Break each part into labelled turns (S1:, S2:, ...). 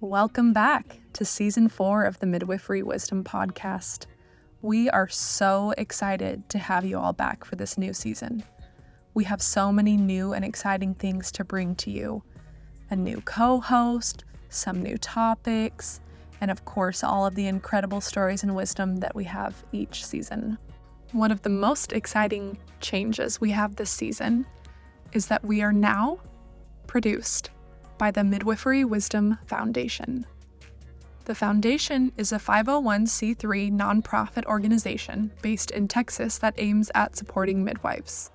S1: Welcome back to Season 4 of the Midwifery Wisdom Podcast. We are so excited to have you all back for this new season. We have so many new and exciting things to bring to you. A new co-host, some new topics, and of course, all of the incredible stories and wisdom that we have each season. One of the most exciting changes we have this season is that we are now produced by the Midwifery Wisdom Foundation. The foundation is a 501c3 nonprofit organization based in Texas that aims at supporting midwives.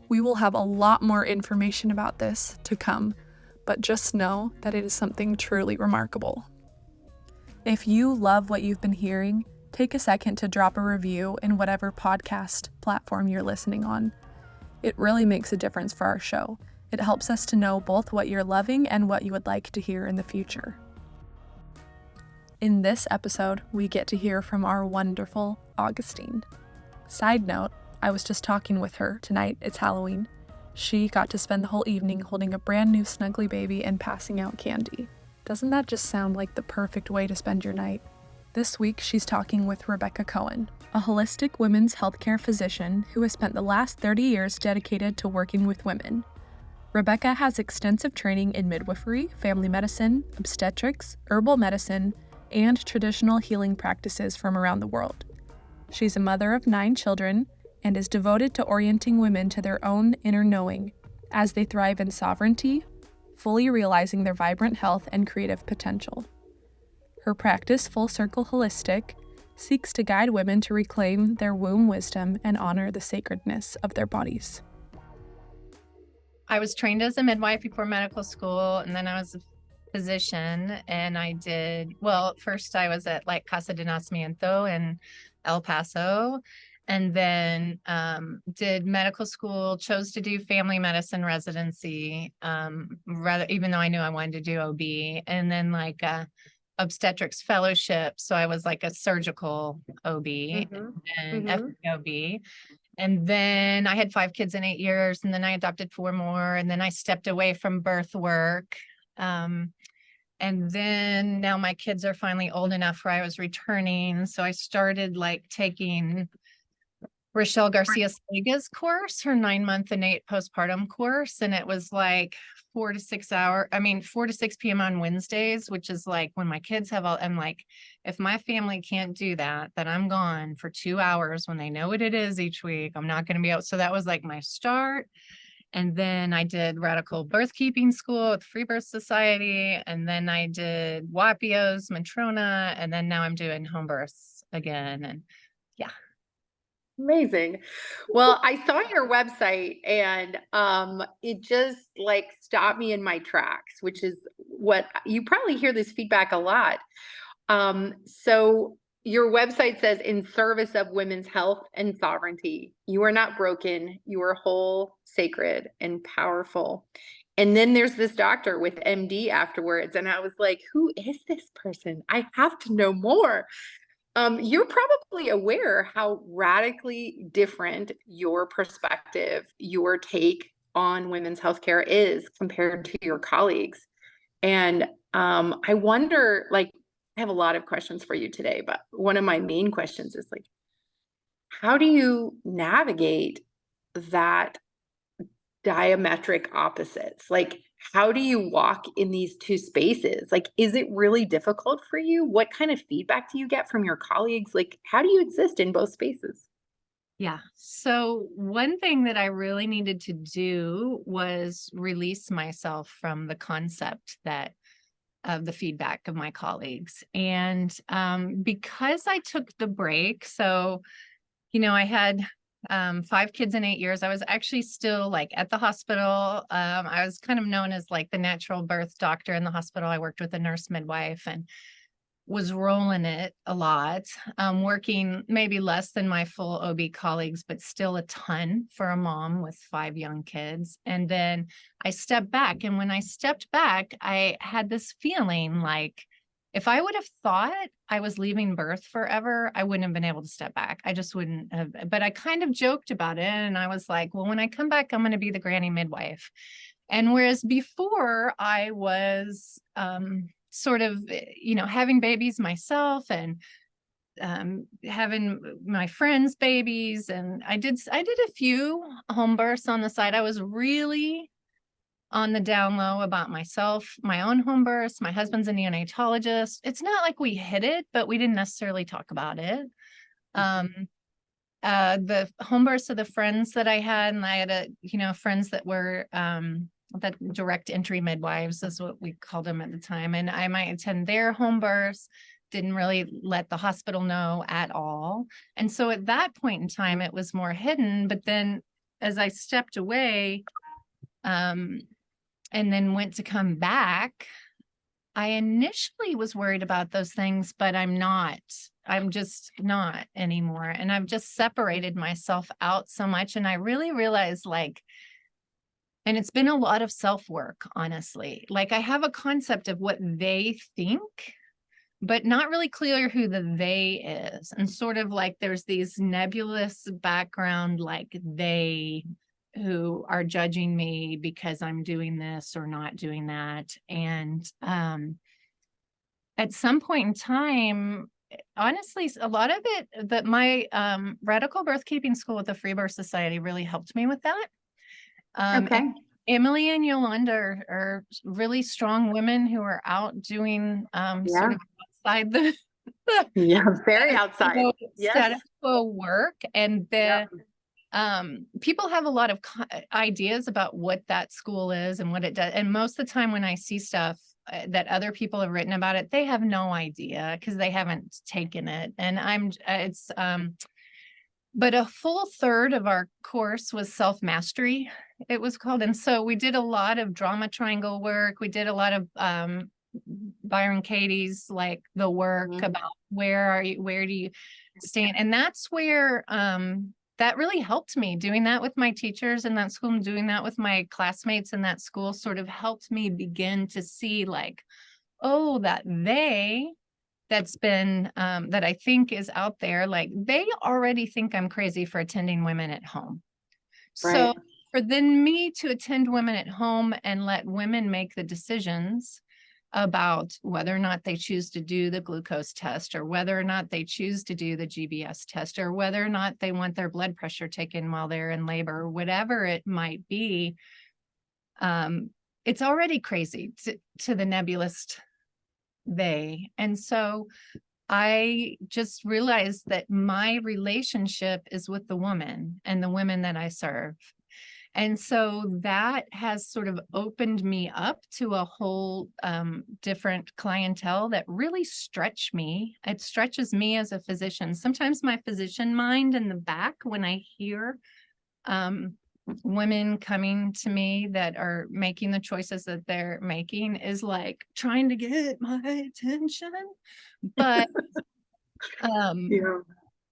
S1: We will have a lot more information about this to come, but just know that it is something truly remarkable. If you love what you've been hearing, take a second to drop a review in whatever podcast platform you're listening on. It really makes a difference for our show. It helps us to know both what you're loving and what you would like to hear in the future. In this episode, we get to hear from our wonderful Augustine. Side note, I was just talking with her tonight. It's Halloween. She got to spend the whole evening holding a brand new snuggly baby and passing out candy. Doesn't that just sound like the perfect way to spend your night? This week, she's talking with Rebecca Cohen, a holistic women's healthcare physician who has spent the last 30 years dedicated to working with women. Rebecca has extensive training in midwifery, family medicine, obstetrics, herbal medicine, and traditional healing practices from around the world. She's a mother of 9 children and is devoted to orienting women to their own inner knowing as they thrive in sovereignty, fully realizing their vibrant health and creative potential. Her practice, Full Circle Holistic, seeks to guide women to reclaim their womb wisdom and honor the sacredness of their bodies.
S2: I was trained as a midwife before medical school, and then I was a physician, and first I was at Casa de Nacimiento in El Paso, and then did medical school, chose to do family medicine residency, even though I knew I wanted to do OB, and then obstetrics fellowship. So I was like a surgical OB and FOB. And then I had 5 kids in 8 years, and then I adopted 4 more, and then I stepped away from birth work. And then now my kids are finally old enough where I was returning. So I started taking Rochelle Garcia Sega's course, her 9-month innate postpartum course. And it was 4 to 6 p.m. on Wednesdays, which is when my kids have I'm if my family can't do that, then I'm gone for 2 hours when they know what it is each week. I'm not going to be out. So that was my start. And then I did radical birth keeping school with Free Birth Society. And then I did Wapios, Matrona. And then now I'm doing home births again. And yeah.
S3: Amazing. Well, I saw your website and it just stopped me in my tracks, which is what you probably hear this feedback a lot. So your website says, in service of women's health and sovereignty, you are not broken, you are whole, sacred, and powerful. And then there's this doctor with MD afterwards. And I was like, who is this person? I have to know more. You're probably aware how radically different your perspective, your take on women's healthcare is compared to your colleagues. And I wonder, I have a lot of questions for you today, but one of my main questions is how do you navigate that diametric opposites? How do you walk in these two spaces? Is it really difficult for you? What kind of feedback do you get from your colleagues? How do you exist in both spaces?
S2: Yeah. So one thing that I really needed to do was release myself from the concept of the feedback of my colleagues. And because I took the break, so, I had 5 kids in 8 years. I was actually still at the hospital. I was kind of known as the natural birth doctor in the hospital. I worked with a nurse midwife and was rolling it a lot, working maybe less than my full OB colleagues, but still a ton for a mom with 5 young kids. And then I stepped back. And when I stepped back, I had this feeling if I would have thought I was leaving birth forever, I wouldn't have been able to step back. I just wouldn't have. But I kind of joked about it. And I was like, well, when I come back, I'm going to be the granny midwife. And whereas before I was sort of, having babies myself and having my friends' babies. And I did a few home births on the side. I was really on the down low about myself, my own home births. My husband's a neonatologist. It's not like we hid it, but we didn't necessarily talk about it. The home births of the friends that I had, and I had friends that were that direct entry midwives is what we called them at the time. And I might attend their home births, didn't really let the hospital know at all. And so at that point in time, it was more hidden. But then as I stepped away, and then went to come back, I initially was worried about those things, but I'm just not anymore. And I've just separated myself out so much. And I really realized, and it's been a lot of self-work, honestly. Like, I have a concept of what they think, but not really clear who the they is. And sort of like there's these nebulous background, like they who are judging me because I'm doing this or not doing that. And at some point in time, honestly, a lot of it, that my radical birth keeping school with the Free Birth Society really helped me with that.
S3: Okay.
S2: Emily and Yolanda are really strong women who are out doing sort of outside the
S3: Yeah, very outside.
S2: status quo work. And people have a lot of ideas about what that school is and what it does. And most of the time when I see stuff that other people have written about it, they have no idea because they haven't taken it. And but a full third of our course was self-mastery, it was called. And so we did a lot of drama triangle work. We did a lot of Byron Katie's, like the work about where do you stand? And that's where that really helped me. Doing that with my teachers in that school and doing that with my classmates in that school sort of helped me begin to see, like, oh, that's been that I think is out there, like they already think I'm crazy for attending women at home.
S3: Right.
S2: So for then me to attend women at home and let women make the decisions about whether or not they choose to do the glucose test, or whether or not they choose to do the GBS test, or whether or not they want their blood pressure taken while they're in labor, or whatever it might be, it's already crazy to the nebulous they. And so I just realized that my relationship is with the woman and the women that I serve. And so that has sort of opened me up to a whole different clientele that really stretch me. It stretches me as a physician. Sometimes my physician mind in the back, when I hear women coming to me that are making the choices that they're making, is like trying to get my attention. But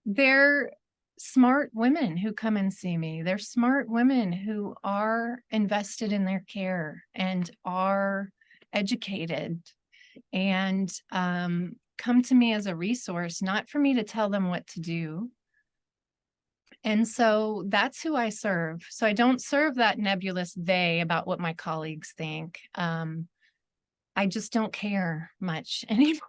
S2: they're smart women who come and see me. They're smart women who are invested in their care and are educated and come to me as a resource, not for me to tell them what to do. And so that's who I serve. So I don't serve that nebulous they about what my colleagues think. I just don't care much anymore.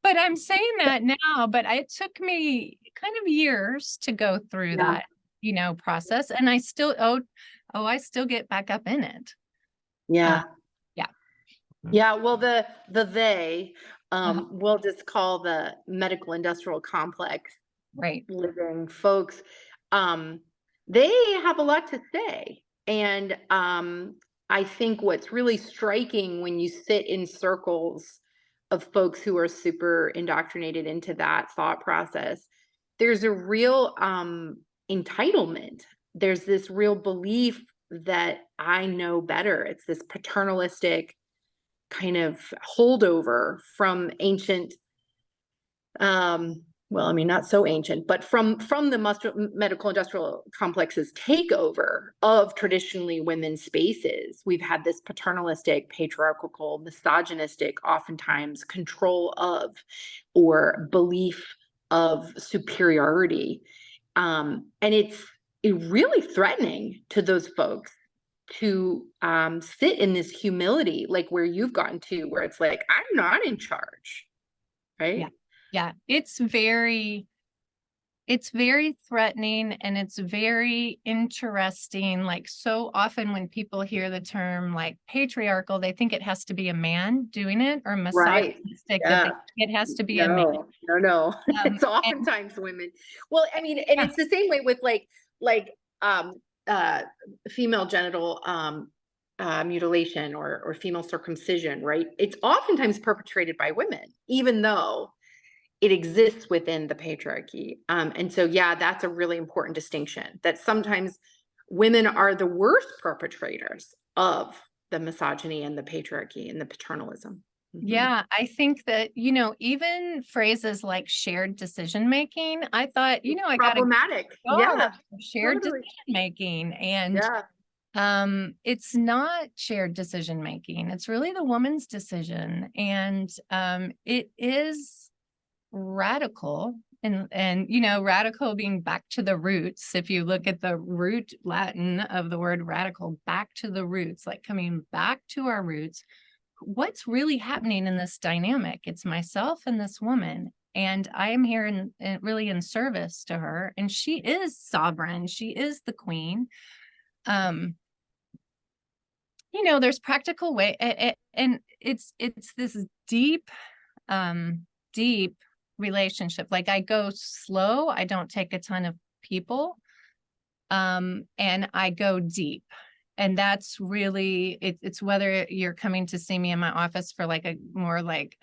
S2: But I'm saying that now, but it took me kind of years to go through that, process. And I still, I still get back up in it.
S3: Yeah.
S2: Yeah.
S3: Well, the they, we'll just call the medical industrial complex
S2: Right.
S3: living folks, they have a lot to say. And I think what's really striking when you sit in circles of folks who are super indoctrinated into that thought process, there's a real entitlement. There's this real belief that I know better. It's this paternalistic kind of holdover from ancient, well, I mean, not so ancient, but from the medical industrial complex's takeover of traditionally women's spaces. We've had this paternalistic, patriarchal, misogynistic, oftentimes control of or belief of superiority. And it's really threatening to those folks to sit in this humility, like where you've gotten to, where it's like, I'm not in charge, right?
S2: Yeah. Yeah. It's very threatening, and it's very interesting. Like, so often when people hear the term like patriarchal, they think it has to be a man doing it, or
S3: Right.
S2: misogynistic, that
S3: Yeah.
S2: it has to be a man.
S3: No. It's
S2: And
S3: oftentimes women. Well, I mean, and
S2: yeah,
S3: it's the same way with like female genital mutilation or female circumcision, right? It's oftentimes perpetrated by women, even though it exists within the patriarchy. And so, yeah, that's a really important distinction, that sometimes women are the worst perpetrators of the misogyny and the patriarchy and the paternalism.
S2: yeah, I think that, you know, even phrases like shared decision making, I thought, I got to
S3: Problematic.
S2: go
S3: Yeah,
S2: shared
S3: totally.
S2: decision making. And
S3: Yeah.
S2: it's not shared decision making. It's really the woman's decision. And it is radical, and radical being back to the roots. If you look at the root Latin of the word radical, back to the roots, like coming back to our roots. What's really happening in this dynamic? It's myself and this woman, and I am here really in service to her, and she is sovereign. She is the queen. There's practical way, and it's this deep deep relationship. Like, I go slow, I don't take a ton of people, and I go deep. And that's really, it's whether you're coming to see me in my office for like a more like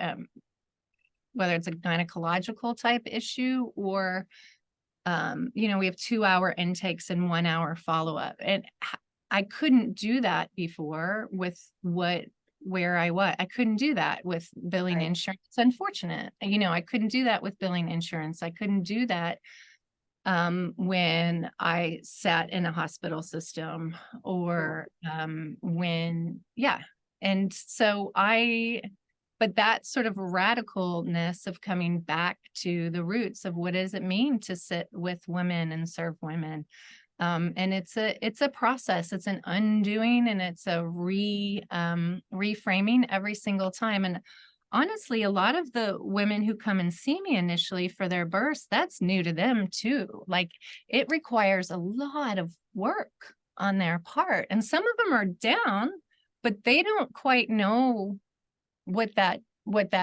S2: whether it's a gynecological type issue, or we have 2-hour intakes and 1-hour follow-up. And I couldn't do that before with where I was. I couldn't do that with billing insurance. It's unfortunate. I couldn't do that with billing insurance. I couldn't do that when I sat in a hospital system, or and so but that sort of radicalness of coming back to the roots of what does it mean to sit with women and serve women. And it's a process. It's an undoing, and it's a reframing every single time. And honestly, a lot of the women who come and see me initially for their births, that's new to them too. Like, it requires a lot of work on their part. And some of them are down, but they don't quite know what that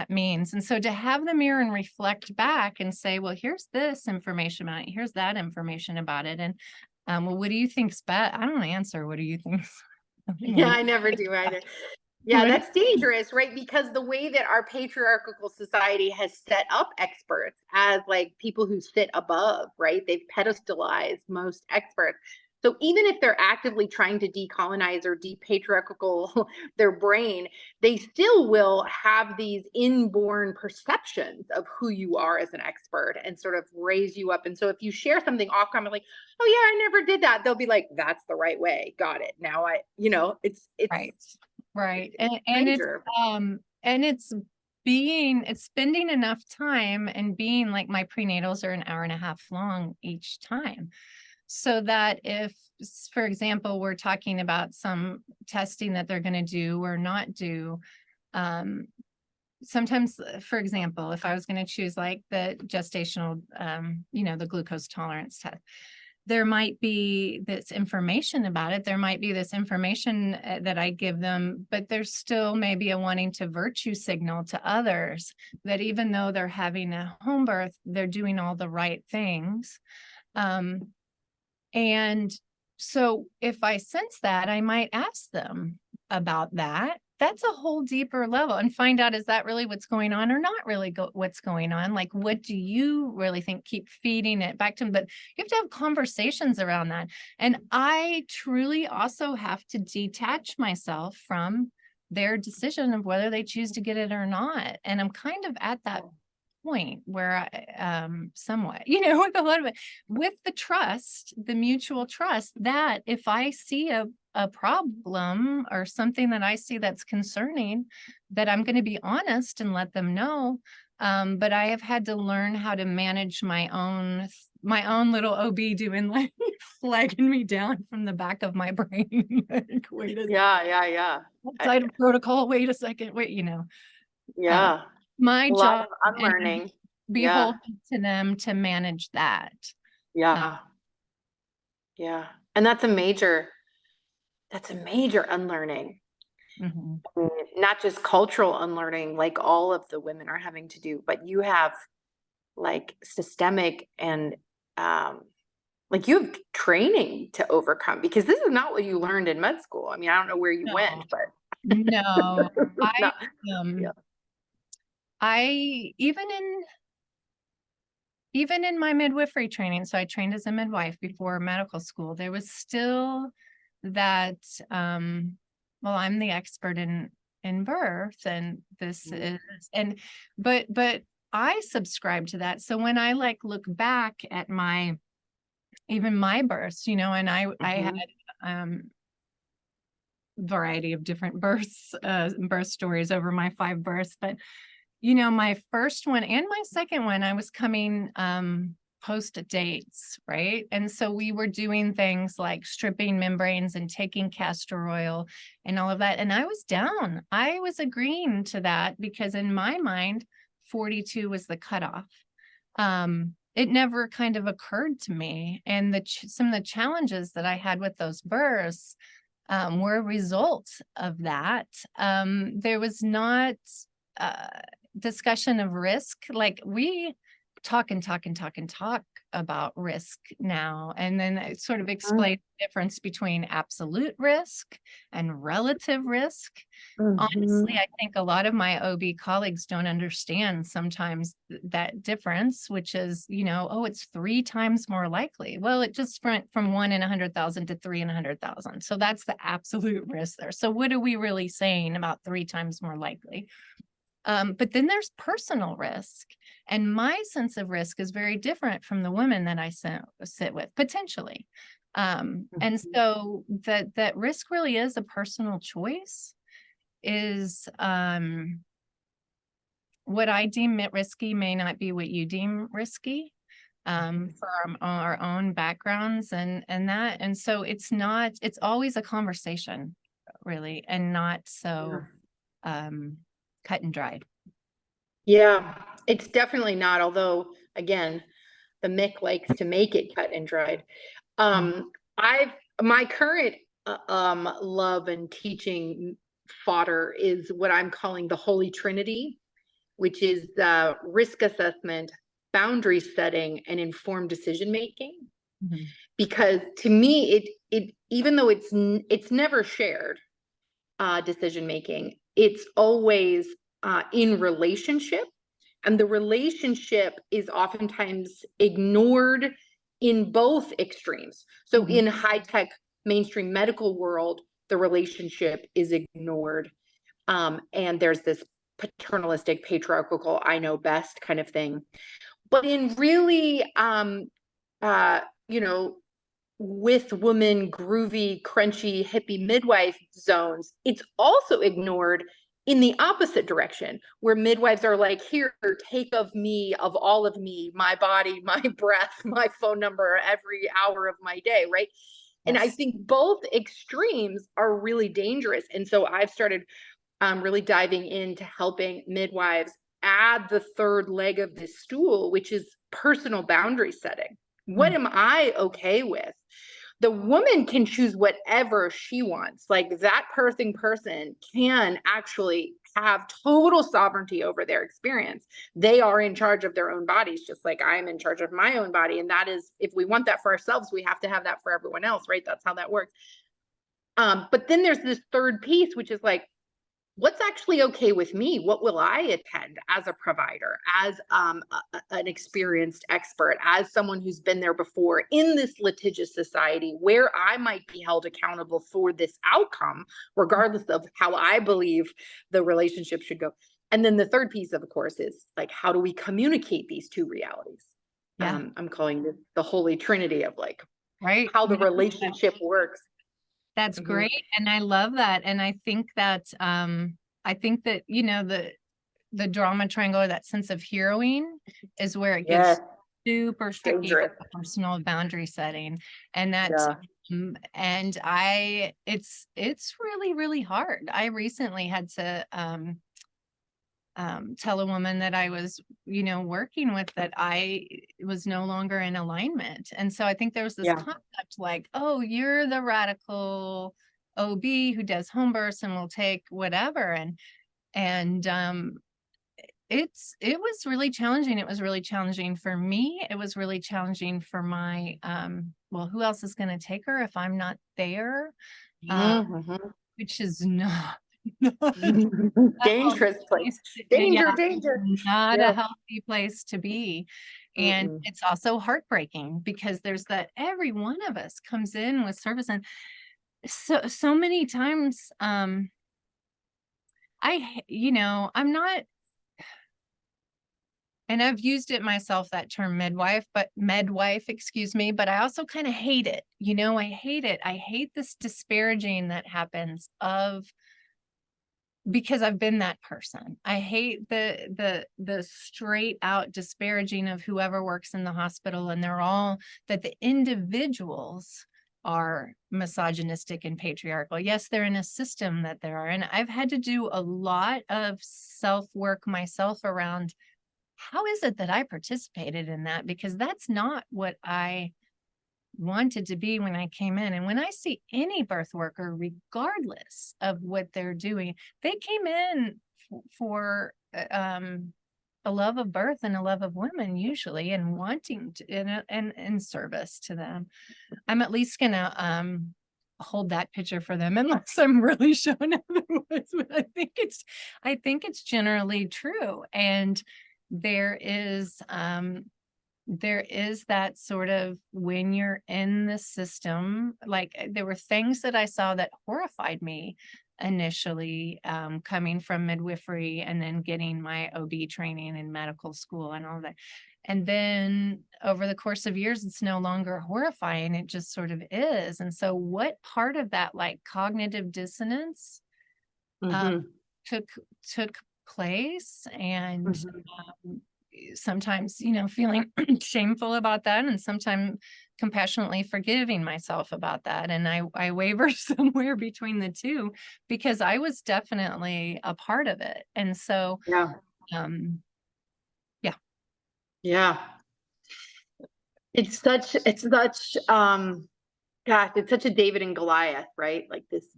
S2: means. And so to have the mirror and reflect back and say, well, here's this information about it, here's that information about it. And well, what do you think's best? I don't answer. What do you think?
S3: Yeah, I never do either. Yeah, that's dangerous, right? Because the way that our patriarchal society has set up experts as like people who sit above, right? They've pedestalized most experts. So even if they're actively trying to decolonize or depatriarchal their brain, they still will have these inborn perceptions of who you are as an expert and sort of raise you up. And so if you share something off comment like, oh yeah, I never did that, they'll be like, that's the right way. Got it. Now it's
S2: right. And it's spending enough time and being like, my prenatals are 1.5 hours long each time. So that if, for example, we're talking about some testing that they're going to do or not do, sometimes, for example, if I was going to choose like the gestational, the glucose tolerance test, there might be this information about it. There might be this information that I give them, but there's still maybe a wanting to virtue signal to others that even though they're having a home birth, they're doing all the right things. And so if I sense that, I might ask them about that. That's a whole deeper level, and find out, is that really what's going on or not really what's going on? Like, what do you really think? Keep feeding it back to them. But you have to have conversations around that. And I truly also have to detach myself from their decision of whether they choose to get it or not. And I'm kind of at that point where I somewhat, with a lot of it, with the trust, the mutual trust, that if I see a problem or something that I see that's concerning, that I'm going to be honest and let them know. But I have had to learn how to manage my own my own little OB doing like flagging me down from the back of my brain. Like, wait a
S3: Yeah.
S2: outside of protocol. Wait a second. Wait,
S3: Yeah.
S2: my
S3: A lot
S2: job
S3: of
S2: and
S3: unlearning.
S2: beholden to them to manage that.
S3: Yeah. And that's a major unlearning.
S2: Mhm.
S3: I mean, not just cultural unlearning, like all of the women are having to do, but you have like systemic and like you have training to overcome, because this is not what you learned in med school. I mean, I don't know where you went, but
S2: No, I
S3: yeah.
S2: I even in my midwifery training, so I trained as a midwife before medical school, there was still that well, I'm the expert in birth, and this is, and but I subscribe to that. So when I like look back at my births, and I had variety of different birth stories over my 5 births, but my first one and my second one, I was coming post dates, right? And so we were doing things like stripping membranes and taking castor oil and all of that. And I was down. I was agreeing to that because in my mind, 42 was the cutoff. It never kind of occurred to me. And some of the challenges that I had with those births were a result of that. There was not discussion of risk. Like we talk about risk now, and then it sort of explains the difference between absolute risk and relative risk. Honestly, I think a lot of my OB colleagues don't understand sometimes that difference, which is, it's 3 times more likely. Well, it just went from 1 in 100,000 to 3 in 100,000. So that's the absolute risk there. So what are we really saying about 3 times more likely? But then there's personal risk, and my sense of risk is very different from the women that I sit with, potentially. And so that risk really is a personal choice. Is what I deem risky may not be what you deem risky for our own backgrounds and that. And so it's always a conversation, really, and not so cut and dried.
S3: Yeah, it's definitely not. Although, again, the Mick likes to make it cut and dried. My current love and teaching fodder is what I'm calling the Holy Trinity, which is risk assessment, boundary setting, and informed decision making. Because to me, it even though it's never shared decision making, it's always in relationship, and the relationship is oftentimes ignored in both extremes. So in high-tech mainstream medical world, the relationship is ignored, and there's this paternalistic, patriarchal, I know best kind of thing. But in really with women, groovy, crunchy, hippie midwife zones, it's also ignored in the opposite direction, where midwives are like, here, take of me, of all of me, my body, my breath, my phone number, every hour of my day, right? Yes. And I think both extremes are really dangerous. And so I've started really diving into helping midwives add the third leg of this stool, which is personal boundary setting. What am I okay with? The woman can choose whatever she wants. Like that person can actually have total sovereignty over their experience. They are in charge of their own bodies, just like I am in charge of my own body. And that is, if we want that for ourselves, we have to have that for everyone else, right? That's how that works. But then there's this third piece, which is like, what's actually okay with me? What will I attend as a provider, as an experienced expert, as someone who's been there before in this litigious society where I might be held accountable for this outcome, regardless of how I believe the relationship should go. And then the third piece, of course, is like, how do we communicate these two realities? Yeah. I'm calling this the Holy Trinity of like, right, how the relationship works.
S2: That's great. And I love that. And I think that, the drama triangle, or that sense of heroing, is where it gets super strict
S3: Dangerous.
S2: personal boundary setting. And that,
S3: Yeah.
S2: it's really, really hard. I recently had to, tell a woman that I was, working with, that I was no longer in alignment. And so I think there was this
S3: Yeah.
S2: concept like, oh, you're the radical OB who does home births and will take whatever. And it was really challenging. It was really challenging for me. It was really challenging for my, well, who else is going to take her if I'm not there?
S3: Mhm.
S2: Which is not
S3: Dangerous place.
S2: Yeah,
S3: Danger.
S2: not a
S3: Yeah.
S2: healthy place to be. And
S3: Mm-mm.
S2: it's also heartbreaking because there's that every one of us comes in with service, and so many times, I'm not, and I've used it myself, that term midwife, excuse me, but I also kind of hate it. I hate it. I hate this disparaging that happens because I've been that person. I hate the straight out disparaging of whoever works in the hospital, and that the individuals are misogynistic and patriarchal. Yes, they're in a system that there are. And I've had to do a lot of self-work myself around, how is it that I participated in that? Because that's not what I wanted to be when I came in. And when I see any birth worker, regardless of what they're doing, they came in for a love of birth and a love of women, usually, and wanting to, and in service to them. I'm at least gonna hold that picture for them, unless I'm really shown otherwise. But I think it's generally true. And there is that sort of, when you're in the system, like, there were things that I saw that horrified me initially, coming from midwifery and then getting my OB training in medical school and all that. And then over the course of years, it's no longer horrifying. It just sort of is. And so what part of that, like, cognitive dissonance
S3: Mhm.
S2: took place, and
S3: Mhm.
S2: sometimes, feeling shameful about that, and sometimes compassionately forgiving myself about that. And I waver somewhere between the two, because I was definitely a part of it. And so,
S3: Yeah.
S2: um,
S3: Yeah. It's such, gosh, it's such a David and Goliath, right? Like this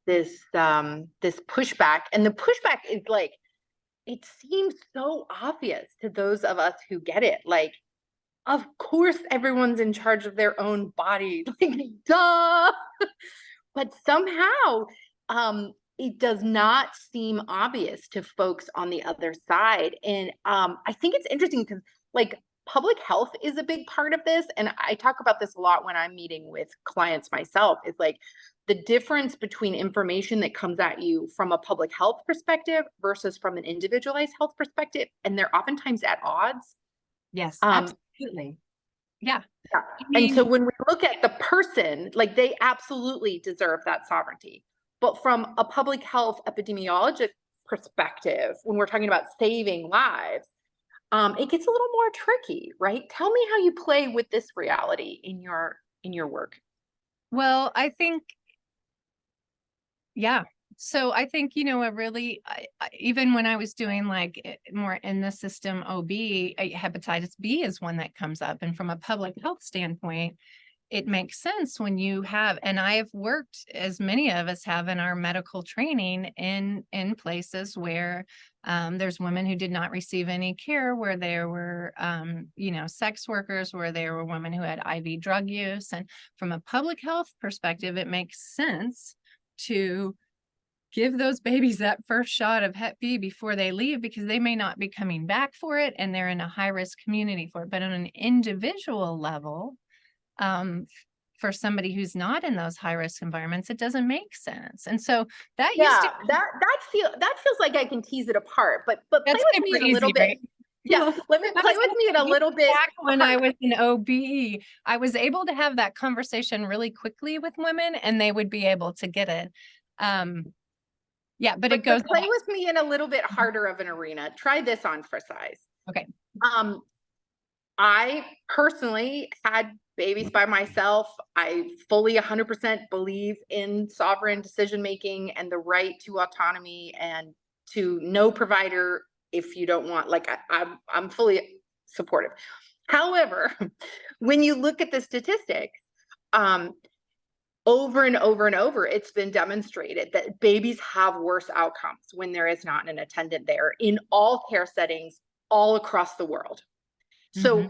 S3: pushback. And the pushback is like, it seems so obvious to those of us who get it. Like, of course, everyone's in charge of their own body. Like, duh. But somehow, it does not seem obvious to folks on the other side. And I think it's interesting because, like, public health is a big part of this. And I talk about this a lot when I'm meeting with clients myself. Is like the difference between information that comes at you from a public health perspective versus from an individualized health perspective. And they're oftentimes at odds.
S2: yes,
S3: Um,
S2: absolutely. Yeah.
S3: yeah. And so when we look at the person, like, they absolutely deserve that sovereignty. But from a public health epidemiologic perspective, when we're talking about saving lives, it gets a little more tricky, right? Tell me how you play with this reality in your work.
S2: Well, I think, yeah. So I think, even when I was doing, like, more in the system OB, hepatitis B is one that comes up. And from a public health standpoint, it makes sense when you have, and I've worked, as many of us have in our medical training, in places where there's women who did not receive any care, where there were, sex workers, where there were women who had IV drug use. And from a public health perspective, it makes sense to give those babies that first shot of Hep B before they leave, because they may not be coming back for it, and they're in a high risk community for it. But on an individual level, for somebody who's not in those high risk environments, it doesn't make sense. And so that used to,
S3: that feels like I can tease it apart, but play
S2: that's
S3: with me in a
S2: easy,
S3: little bit.
S2: right?
S3: Yeah, let me play with me in a little bit.
S2: Back when I was in OB, I was able to have that conversation really quickly with women, and they would be able to get it. Yeah, but it goes.
S3: Play with me in a little bit harder of an arena. Try this on for size.
S2: Okay.
S3: I personally had babies by myself. I fully 100% believe in sovereign decision making and the right to autonomy and to no provider if you don't want. Like I'm fully supportive. However, when you look at the statistics, over and over and over, it's been demonstrated that babies have worse outcomes when there is not an attendant there in all care settings all across the world. So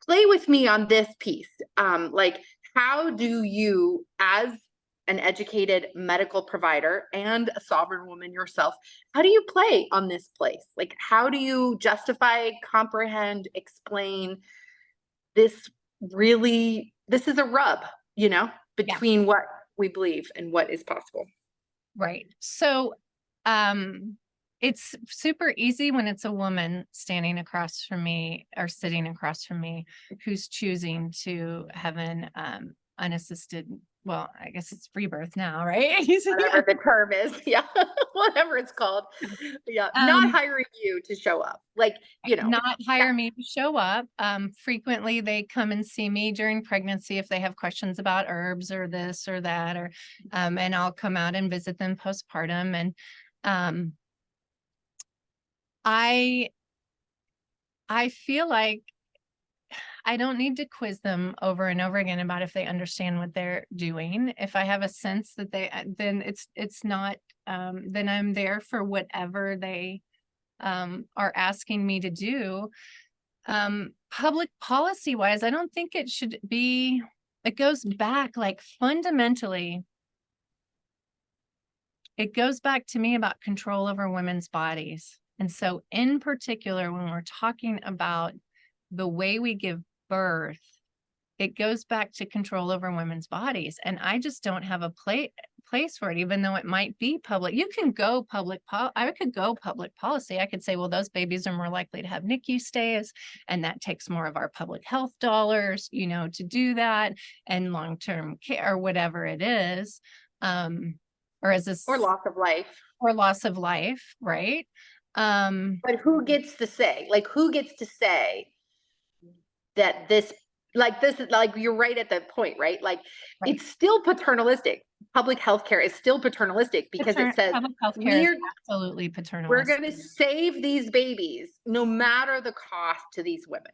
S3: play with me on this piece. Like, how do you, as an educated medical provider and a sovereign woman yourself, how do you play on this place? Like, how do you justify, comprehend, explain this? Really, this is a rub, between what we believe and what is possible.
S2: Right. So, it's super easy when it's a woman standing across from me or sitting across from me who's choosing to have an unassisted, well, I guess it's rebirth now, right?
S3: Whatever the term is. Yeah. Whatever it's called. Yeah. Not hiring you to show up. Like,
S2: not hire me to show up. Frequently they come and see me during pregnancy if they have questions about herbs or this or that, or and I'll come out and visit them postpartum. And I feel like I don't need to quiz them over and over again about if they understand what they're doing. If I have a sense that then it's not, then I'm there for whatever they are asking me to do. Public policy wise, I don't think it should be, it goes back like fundamentally. It goes back to me about control over women's bodies. And so in particular, when we're talking about the way we give birth, it goes back to control over women's bodies. And I just don't have a place for it, even though it might be public. You can go I could go public policy. I could say, well, those babies are more likely to have NICU stays, and that takes more of our public health dollars, to do that, and long-term care, or whatever it is. Or loss of life, right?
S3: But who gets to say? Like, who gets to say that this is like, you're right at the point, right? Like, right. It's still paternalistic. Public health care is still paternalistic because it says
S2: public health care is absolutely paternalistic.
S3: We're going to save these babies no matter the cost to these women,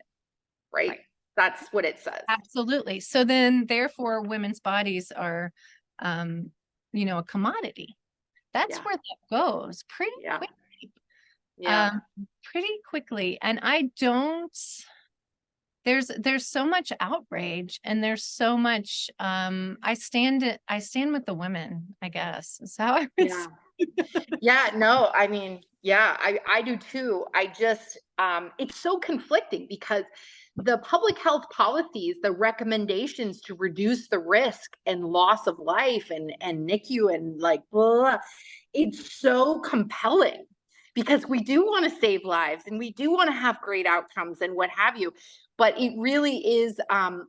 S3: right? That's what it says.
S2: Absolutely. So then, therefore, women's bodies are, a commodity. That's where that goes pretty quickly. Pretty quickly. And I don't. There's so much outrage, and there's so much. I stand with the women, I guess. Is how I would
S3: say. No, I mean, I do too. I just, it's so conflicting because the public health policies, the recommendations to reduce the risk and loss of life and NICU and like, blah, it's so compelling because we do want to save lives and we do want to have great outcomes and what have you. But it really is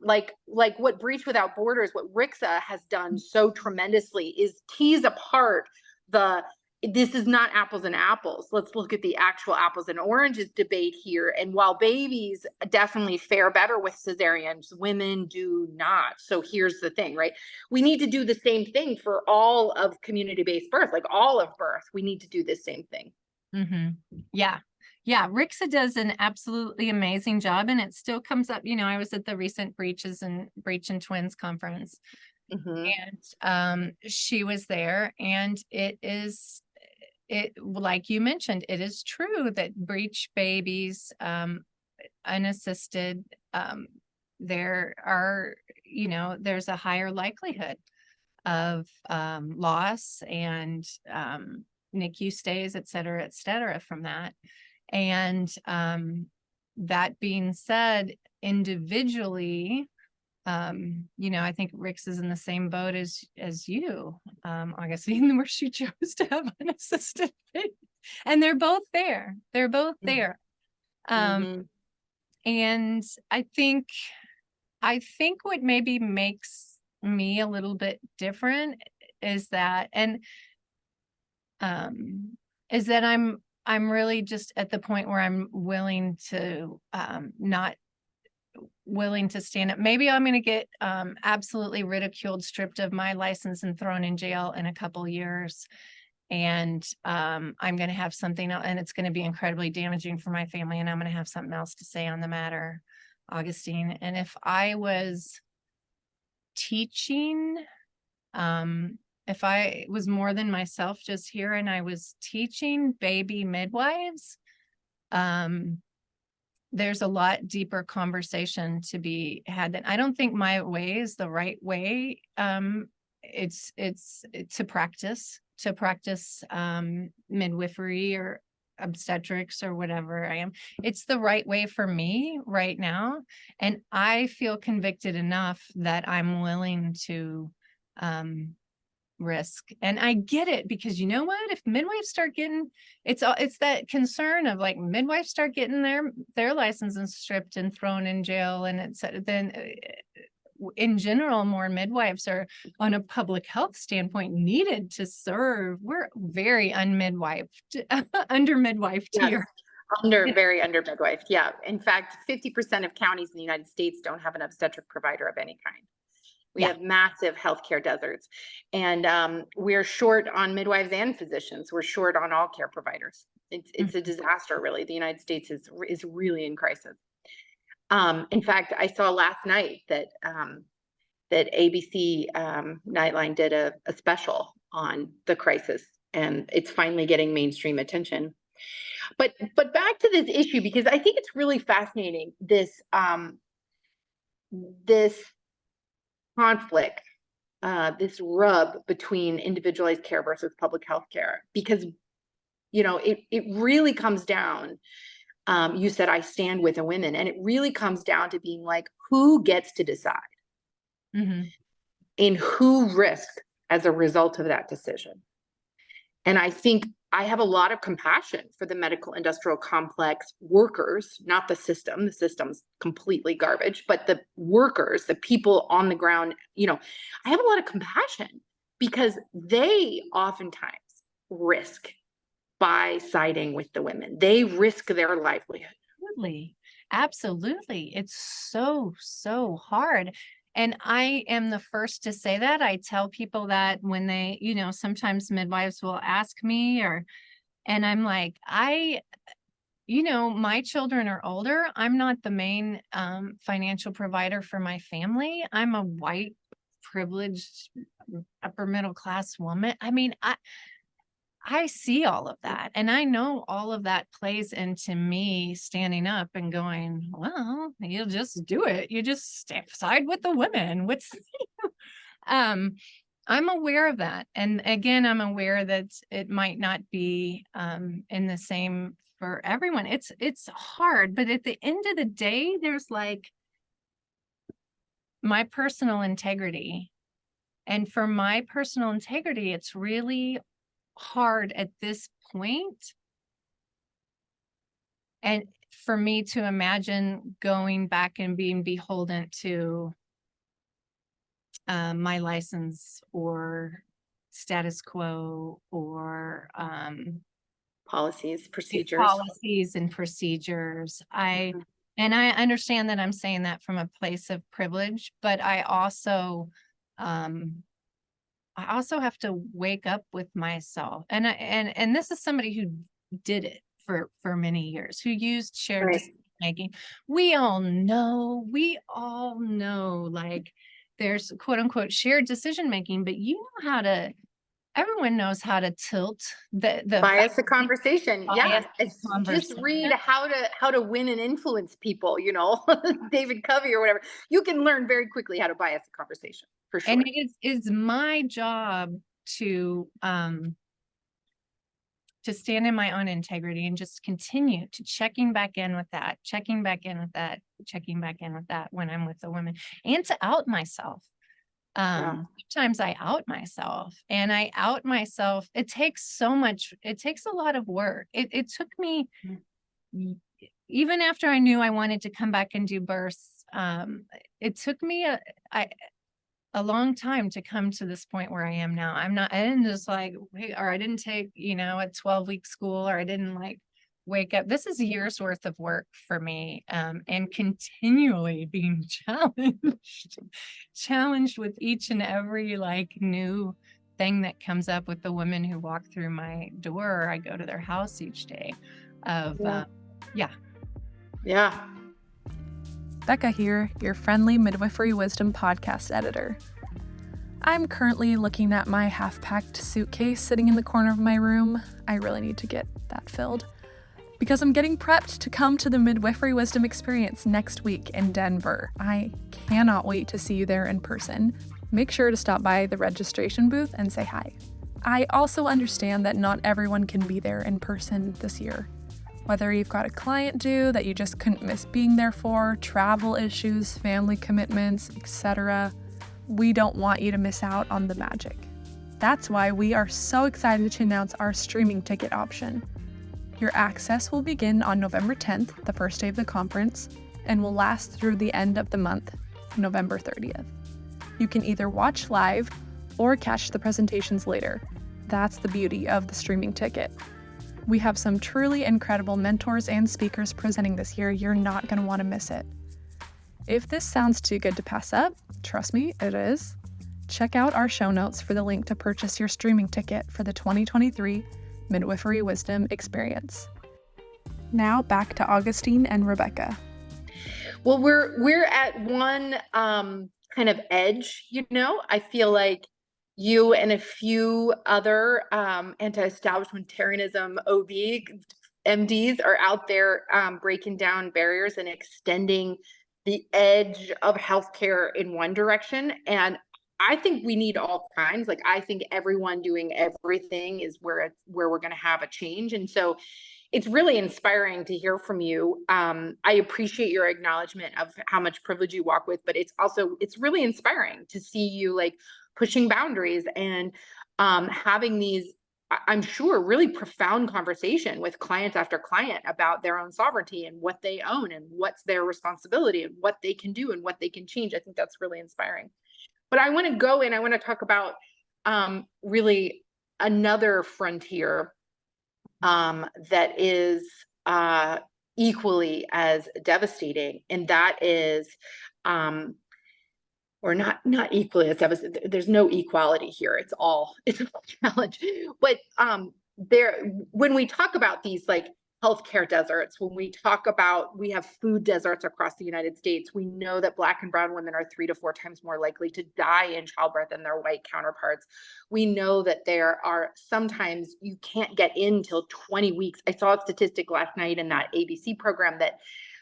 S3: like what Breach Without Borders, what RICSA has done so tremendously is tease apart this is not apples and apples. Let's look at the actual apples and oranges debate here. And while babies definitely fare better with cesareans, women do not. So here's the thing, right? We need to do the same thing for all of community-based birth, like all of birth. We need to do the same thing.
S2: Mm-hmm. Yeah. RICSA does an absolutely amazing job, and it still comes up. I was at the recent Breach and Twins conference, and she was there, and it like you mentioned, it is true that breech babies, unassisted, there are, there's a higher likelihood of loss and NICU stays, et cetera, from that. And that being said, individually, I think Rick's is in the same boat as you, Augustine, where she chose to have unassisted baby. And they're both there. And I think what maybe makes me a little bit different is that, I'm really just at the point where I'm willing to not willing to stand up. Maybe I'm going to get absolutely ridiculed, stripped of my license, and thrown in jail in a couple years. And I'm going to have something else, and it's going to be incredibly damaging for my family. And I'm going to have something else to say on the matter, Augustine. And if I was teaching, if I was more than myself just here and I was teaching baby midwives, there's a lot deeper conversation to be had. And I don't think my way is the right way. It's to practice midwifery or obstetrics or whatever I am. It's the right way for me right now. And I feel convicted enough that I'm willing to risk. And I get it, because you know what, if midwives start getting, it's that concern of like midwives start getting their licenses stripped and thrown in jail, and it's then in general more midwives are on a public health standpoint needed to serve. We're very unmidwifed under midwifed here.
S3: Very under midwifed. Yeah. In fact, 50% of counties in the United States don't have an obstetric provider of any kind. We have massive healthcare deserts, and we're short on midwives and physicians. We're short on all care providers. It's a disaster, really. The United States is really in crisis. In fact, I saw last night that ABC Nightline did a special on the crisis, and it's finally getting mainstream attention. But back to this issue, because I think it's really fascinating, this conflict, this rub between individualized care versus public health care, because, you know, it really comes down, you said, I stand with the women, and it really comes down to being like, who gets to decide and who risks as a result of that decision. And I think I have a lot of compassion for the medical industrial complex workers, not the system. The system's completely garbage, but the workers, the people on the ground, you know, I have a lot of compassion because they oftentimes risk by siding with the women. They risk their livelihood.
S2: Absolutely. It's so hard. And I am the first to say that. I tell people that when they, you know, sometimes midwives will ask me, and I'm like, you know, my children are older. I'm not the main financial provider for my family. I'm a white, privileged, upper middle class woman. I mean, I see all of that, and I know all of that plays into me standing up and going, well, you just do it. You just side with the women. I'm aware of that. And again, I'm aware that it might not be in the same for everyone. It's hard, but at the end of the day, there's like my personal integrity. And for my personal integrity, it's really hard at this point, and for me to imagine going back and being beholden to my license or status quo or
S3: policies
S2: and procedures. And I understand that I'm saying that from a place of privilege, but I also have to wake up with myself. And this is somebody who did it for many years, who used shared decision making. We all know, like there's quote unquote shared decision making, but you know everyone knows how to tilt the
S3: bias the conversation. Just read how to win and influence people, you know, David Covey or whatever. You can learn very quickly how to bias the conversation, for sure.
S2: And it is my job to stand in my own integrity and just continue to checking back in with that when I'm with the women, and to out myself. Sometimes I out myself, and I out myself. It takes a lot of work. It took me, even after I knew I wanted to come back and do births, it took me a long time to come to this point where I am now. I didn't just like wait, or I didn't take, you know, a 12-week school, or I didn't like wake up. This is a year's worth of work for me, and continually being challenged with each and every like new thing that comes up with the women who walk through my door. I go to their house each day of,
S3: Yeah.
S1: Becca here, your friendly Midwifery Wisdom Podcast editor. I'm currently looking at my half-packed suitcase sitting in the corner of my room. I really need to get that filled, because I'm getting prepped to come to the Midwifery Wisdom Experience next week in Denver. I cannot wait to see you there in person. Make sure to stop by the registration booth and say hi. I also understand that not everyone can be there in person this year. Whether you've got a client due that you just couldn't miss being there for, travel issues, family commitments, etc., we don't want you to miss out on the magic. That's why we are so excited to announce our streaming ticket option. Your access will begin on November 10th, the first day of the conference, and will last through the end of the month, November 30th. You can either watch live or catch the presentations later. That's the beauty of the streaming ticket. We have some truly incredible mentors and speakers presenting this year. You're not going to want to miss it. If this sounds too good to pass up, trust me, it is. Check out our show notes for the link to purchase your streaming ticket for the 2023 Midwifery Wisdom Experience. Now back to Augustine and Rebecca.
S3: Well, we're at one kind of edge, I feel like you and a few other anti-establishmentarianism OB MDs are out there breaking down barriers and extending the edge of healthcare in one direction. And I think we need all kinds. Like, I think everyone doing everything is where we're going to have a change. And so it's really inspiring to hear from you. I appreciate your acknowledgement of how much privilege you walk with, but it's really inspiring to see you like pushing boundaries and having these, I'm sure, really profound conversation with client after client about their own sovereignty and what they own and what's their responsibility and what they can do and what they can change. I think that's really inspiring. But I want to go in, I want to talk about really another frontier that is equally as devastating, and that is or not equally as devastating. There's no equality here. It's a challenge. But when we talk about these like healthcare deserts, when we talk about, we have food deserts across the United States, we know that Black and brown women are 3 to 4 times more likely to die in childbirth than their white counterparts. We know that there are sometimes you can't get in till 20 weeks. I saw a statistic last night in that ABC program that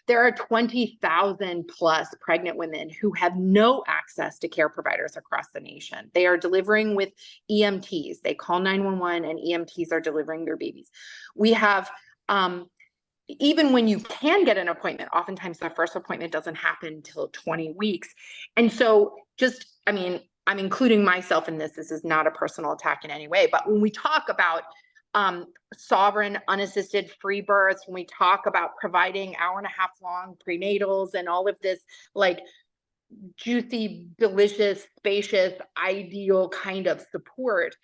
S3: there are 20,000 plus pregnant women who have no access to care providers across the nation. They are delivering with EMTs. They call 911 and EMTs are delivering their babies. We have, even when you can get an appointment, oftentimes the first appointment doesn't happen until 20 weeks. And so I'm including myself in this. This is not a personal attack in any way, but when we talk about sovereign, unassisted free births, when we talk about providing 1.5 hour long prenatals and all of this like juicy, delicious, spacious, ideal kind of support,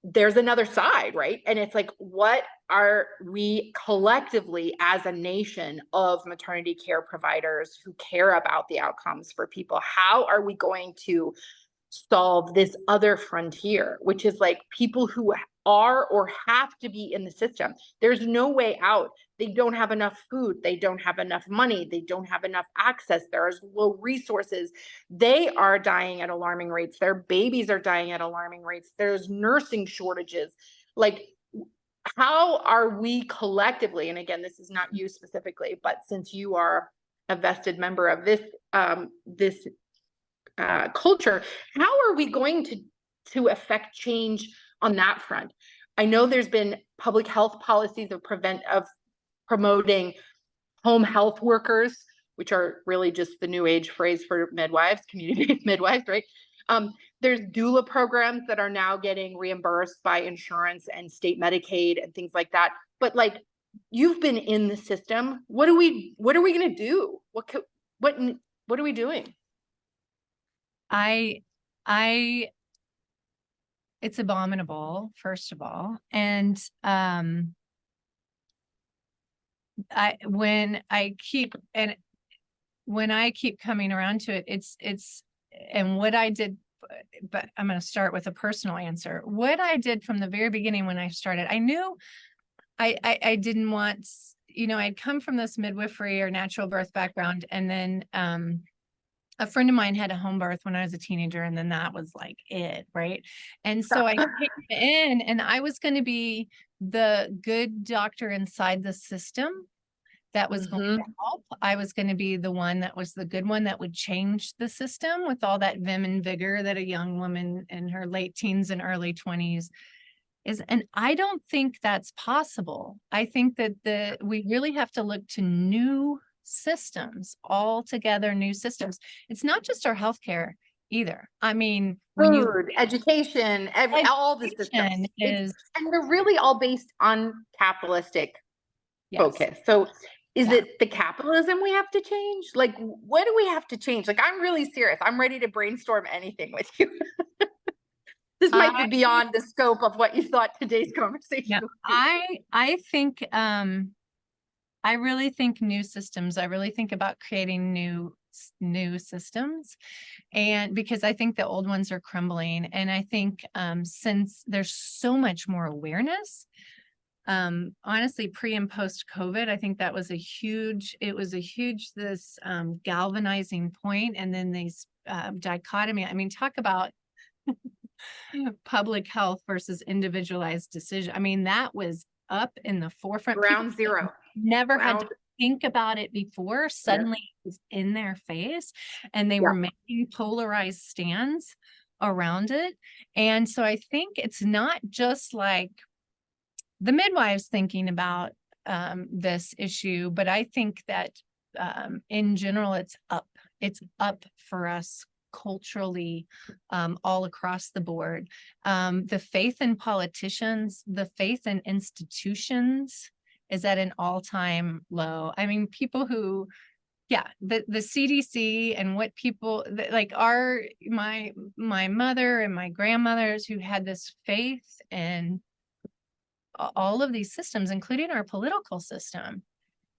S3: there's another side, right? And it's like, what are we collectively as a nation of maternity care providers who care about the outcomes for people? How are we going to solve this other frontier, which is like people who are or have to be in the system? There's no way out. They don't have enough food. They don't have enough money. They don't have enough access. There's low resources. They are dying at alarming rates. Their babies are dying at alarming rates. There's nursing shortages. Like, how are we collectively, and again, this is not you specifically, but since you are a vested member of this culture, how are we going to affect change on that front? I know there's been public health policies of promoting home health workers, which are really just the new age phrase for midwives, community-based midwives, right? There's doula programs that are now getting reimbursed by insurance and state Medicaid and things like that. But like, you've been in the system. What are we going to do? What are we doing?
S2: It's abominable, first of all. And when I keep coming around to it, it's and what I did, but I'm going to start with a personal answer. What I did from the very beginning when I started, I knew I didn't want, I'd come from this midwifery or natural birth background, and then a friend of mine had a home birth when I was a teenager, and then that was like it, right? And so I came in, and I was going to be the good doctor inside the system that was going to help. I was going to be the one that was the good one that would change the system with all that vim and vigor that a young woman in her late teens and early 20s is. And I don't think that's possible. I think that we really have to look to new systems, altogether new systems. It's not just our healthcare either. I mean, when
S3: Food, education, all the systems, and they're really all based on capitalistic focus. So is it the capitalism we have to change? Like, what do we have to change? Like, I'm really serious. I'm ready to brainstorm anything with you. This might be beyond the scope of what you thought today's conversation was.
S2: I think, I really think new systems. I really think about creating new systems, and because I think the old ones are crumbling, and I think since there's so much more awareness, honestly, pre and post COVID, I think that was a huge galvanizing point. And then these dichotomy, I mean, talk about public health versus individualized decision. I mean, that was up in the forefront.
S3: Ground zero.
S2: Never had to think about it before. Suddenly it was in their face, and they were making polarized stands around it. And so I think it's not just like the midwives thinking about this issue, but I think that in general, it's up for us culturally, all across the board. The faith in politicians, the faith in institutions is at an all-time low. I mean, people who, the CDC and what people like my mother and my grandmothers who had this faith in all of these systems, including our political system,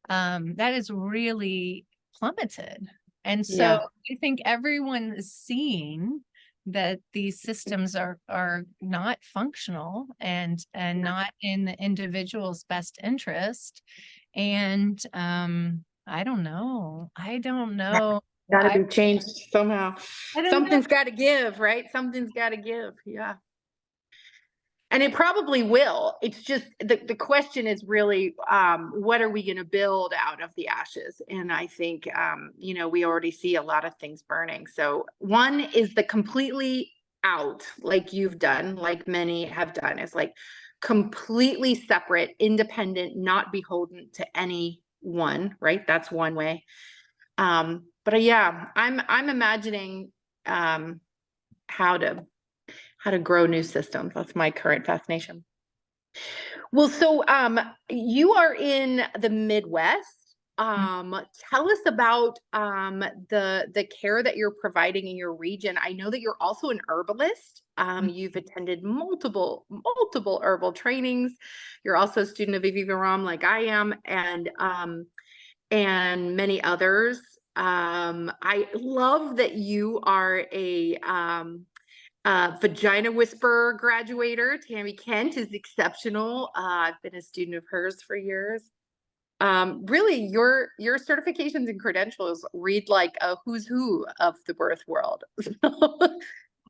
S2: that is really plummeted. And so I think everyone is seeing that these systems are not functional and not in the individual's best interest. And I don't know.
S3: Got to be changed somehow. Something's got to give, right? Something's got to give. Yeah. And it probably will. It's just the question is really, what are we going to build out of the ashes? And I think, we already see a lot of things burning. So one is the completely out, like you've done, like many have done, is like completely separate, independent, not beholden to anyone, right? That's one way. But I'm imagining how to grow new systems. That's my current fascination. Well, so you are in the Midwest. Tell us about the care that you're providing in your region. I know that you're also an herbalist. You've attended multiple herbal trainings. You're also a student of Vivi Ram, like I am, and many others. I love that you are a vagina whisperer graduator. Tammy Kent is exceptional. I've been a student of hers for years. Really, your certifications and credentials read like a who's who of the birth world.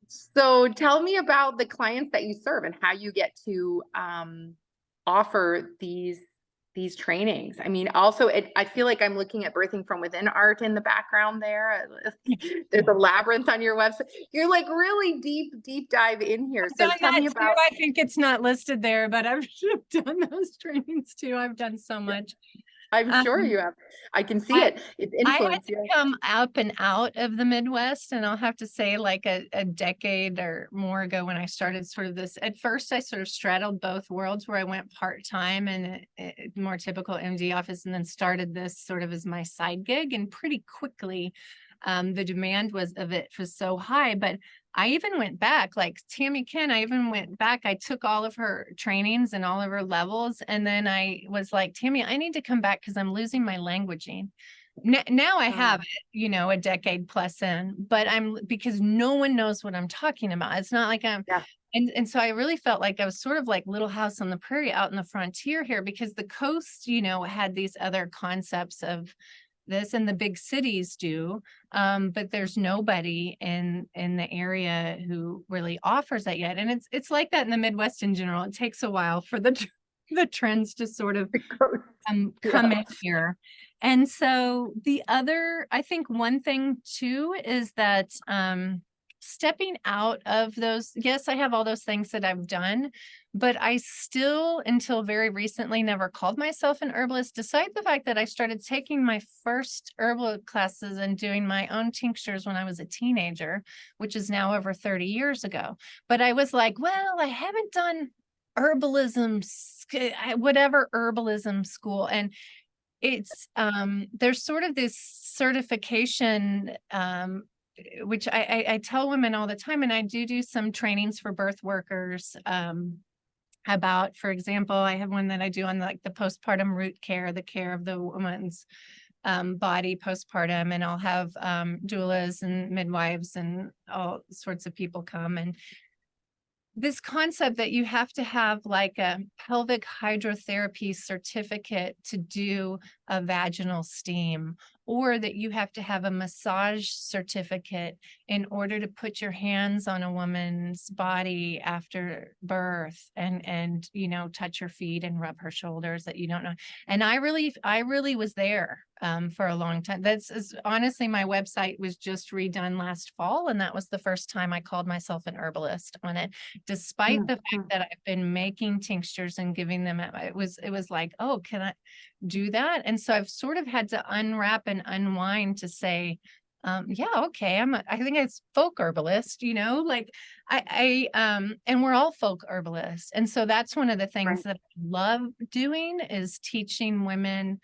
S3: So tell me about the clients that you serve and how you get to offer these trainings. I mean, also, I feel like I'm looking at birthing from within art in the background there. There's a labyrinth on your website. You're like really deep dive in here. So tell me about.
S2: I think it's not listed there, but I've done those trainings too. I've done so much.
S3: I'm sure you have. I can see it. It's influence.
S2: I had to come up and out of the Midwest, and I'll have to say like a decade or more ago when I started sort of this, at first I sort of straddled both worlds where I went part-time in a more typical MD office and then started this sort of as my side gig. And pretty quickly The demand of it was so high, but I even went back, like Tammy Ken, I even went back. I took all of her trainings and all of her levels. And then I was like, Tammy, I need to come back because I'm losing my languaging. Now I have it, a decade plus in, but because no one knows what I'm talking about. It's not like and so I really felt like I was sort of like Little House on the Prairie out in the frontier here, because the coast, had these other concepts of this, and the big cities do, but there's nobody in the area who really offers that yet. And it's like that in the Midwest in general. It takes a while for the trends to sort of come in here. And so I think one thing too is that stepping out of those, yes, I have all those things that I've done, but I still, until very recently, never called myself an herbalist, despite the fact that I started taking my first herbal classes and doing my own tinctures when I was a teenager, which is now over 30 years ago. But I was like, well, I haven't done herbalism, whatever herbalism school. And it's, there's sort of this certification, which I tell women all the time, and I do some trainings for birth workers, about, for example, I have one that I do on like the postpartum root care, the care of the woman's body postpartum, and I'll have doulas and midwives and all sorts of people come. And this concept that you have to have like a pelvic hydrotherapy certificate to do a vaginal steam, or that you have to have a massage certificate in order to put your hands on a woman's body after birth and touch her feet and rub her shoulders that you don't know. And I really was there for a long time. Honestly, my website was just redone last fall, and that was the first time I called myself an herbalist on it, despite the fact that I've been making tinctures and giving them. It was like, oh, can I do that? And so I've sort of had to unwrap and unwind to say, yeah, okay, I think it's folk herbalist, like and we're all folk herbalists. And so that's one of the things that I love doing, is teaching women,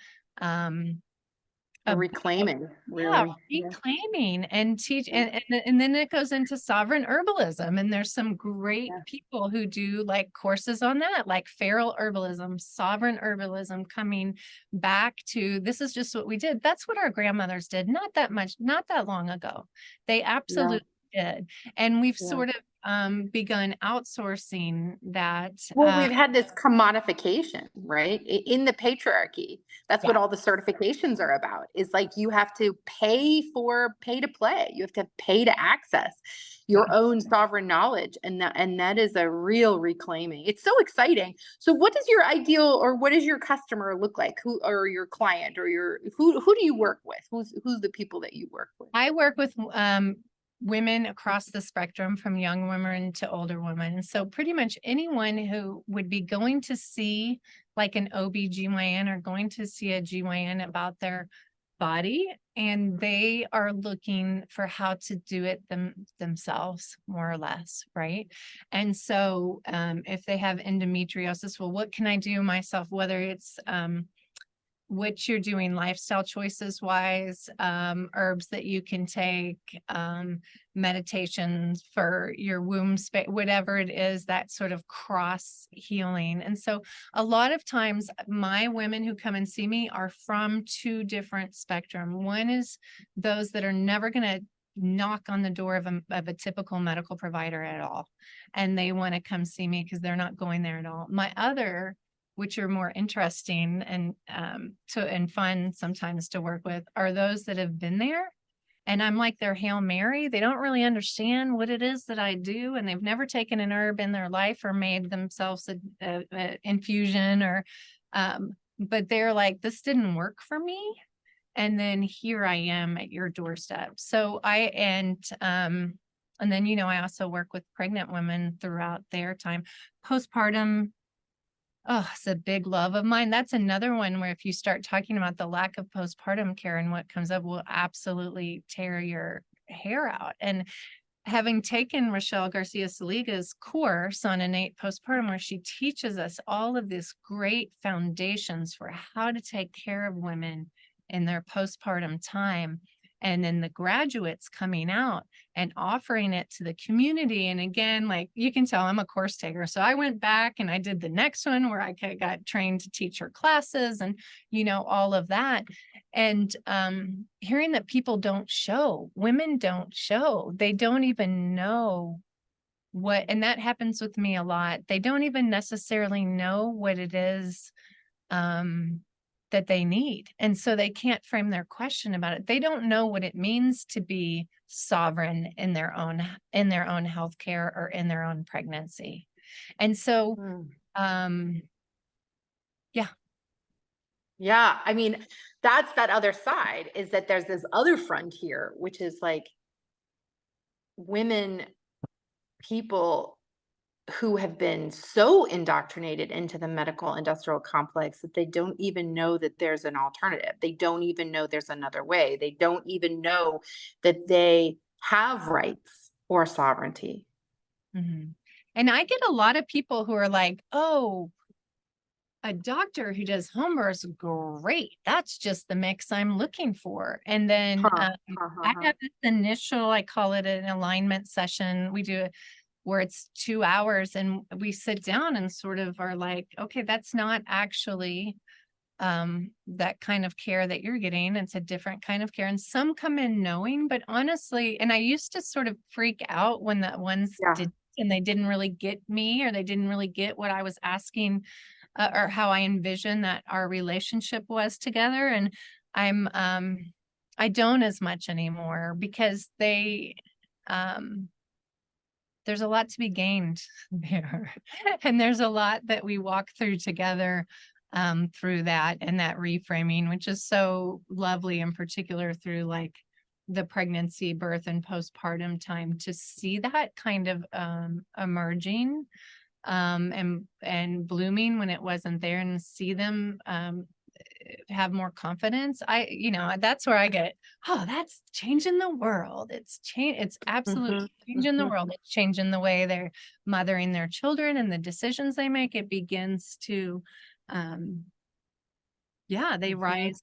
S3: reclaiming,
S2: reclaiming and teach. And then it goes into sovereign herbalism. And there's some great people who do like courses on that, like feral herbalism, sovereign herbalism, coming back to, this is just what we did. That's what our grandmothers did. Not that long ago. They absolutely did. And we've sort of begun outsourcing that.
S3: Well, we've had this commodification, right? In the patriarchy. That's what all the certifications are about. Is like, you have to pay to play. You have to pay to access your own sovereign knowledge. And that is a real reclaiming. It's so exciting. So what does your ideal, or what does your customer look like? Who, or your client, or who do you work with? Who's the people that you work with?
S2: I work with women across the spectrum, from young women to older women. And so pretty much anyone who would be going to see like an OB-GYN, or going to see a GYN about their body, and they are looking for how to do it themselves, more or less, right? And so if they have endometriosis, well, what can I do myself? Whether it's what you're doing lifestyle choices wise, herbs that you can take, meditations for your womb space, whatever it is, that sort of cross healing. And so a lot of times my women who come and see me are from two different spectrum. One is those that are never going to knock on the door of a typical medical provider at all, and they want to come see me because they're not going there at all. My other, which are more interesting and fun sometimes to work with, are those that have been there. And I'm like their Hail Mary. They don't really understand what it is that I do, and they've never taken an herb in their life or made themselves a infusion, or but they're like, this didn't work for me. And then here I am at your doorstep. So and then, I also work with pregnant women throughout their time. Postpartum, oh, it's a big love of mine. That's another one where if you start talking about the lack of postpartum care and what comes up, will absolutely tear your hair out. And having taken Rochelle Garcia Saliga's course on innate postpartum, where she teaches us all of these great foundations for how to take care of women in their postpartum time, and then the graduates coming out and offering it to the community. And again, like you can tell I'm a course taker. So I went back and I did the next one where I got trained to teach her classes and, all of that. And hearing that people don't show, women don't show, they don't even know what, and that happens with me a lot. They don't even necessarily know what it is that they need. And so they can't frame their question about it. They don't know what it means to be sovereign in their own healthcare or in their own pregnancy. And so, yeah.
S3: Yeah. I mean, that's that other side, is that there's this other frontier, which is like women, people who have been so indoctrinated into the medical industrial complex that they don't even know that there's an alternative. They don't even know there's another way. They don't even know that they have rights or sovereignty.
S2: Mm-hmm. And I get a lot of people who are like, oh, a doctor who does home births, great. That's just the mix I'm looking for. And then I have this initial, I call it an alignment session. We do it where it's 2 hours and we sit down and sort of are like, okay, that's not actually that kind of care that you're getting. It's a different kind of care. And some come in knowing, but honestly, and I used to sort of freak out when the ones did, and they didn't really get me, or they didn't really get what I was asking, or how I envisioned that our relationship was together. And I don't as much anymore, because there's a lot to be gained there. And there's a lot that we walk through together through that and that reframing, which is so lovely, in particular through like the pregnancy, birth, and postpartum time, to see that kind of emerging and blooming when it wasn't there, and see them have more confidence. That's where I get, oh, that's changing the world. It's absolutely changing the world. It's changing the way they're mothering their children and the decisions they make. It begins to, they rise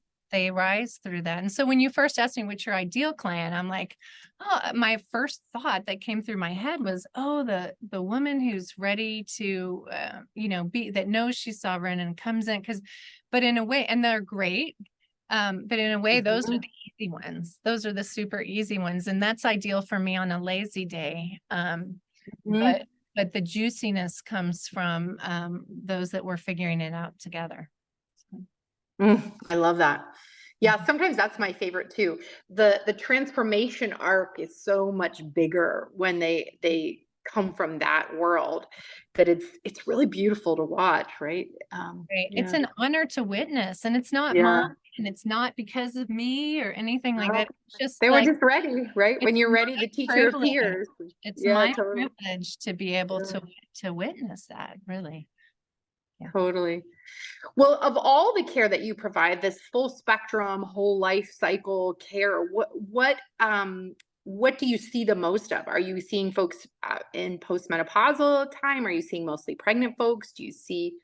S2: through that. And so when you first asked me what's your ideal client, I'm like, oh, my first thought that came through my head was, oh, the woman who's ready to, be, that knows she's sovereign and comes in, but in a way, and they're great. But in a way, those are the easy ones. Those are the super easy ones. And that's ideal for me on a lazy day. But the juiciness comes from those that we're figuring it out together.
S3: I love that. Yeah, sometimes that's my favorite too. The transformation arc is so much bigger when they come from that world, that it's really beautiful to watch, right?
S2: Right. It's an honor to witness, and it's not mine, and it's not because of me or anything like that. It's just
S3: they were just ready, right? When you're ready, the teacher appears.
S2: It's my privilege to be able to witness that, really. Yeah.
S3: Totally. Well, of all the care that you provide, this full spectrum, whole life cycle care, what do you see the most of? Are you seeing folks in postmenopausal time? Are you seeing mostly pregnant folks? Do you see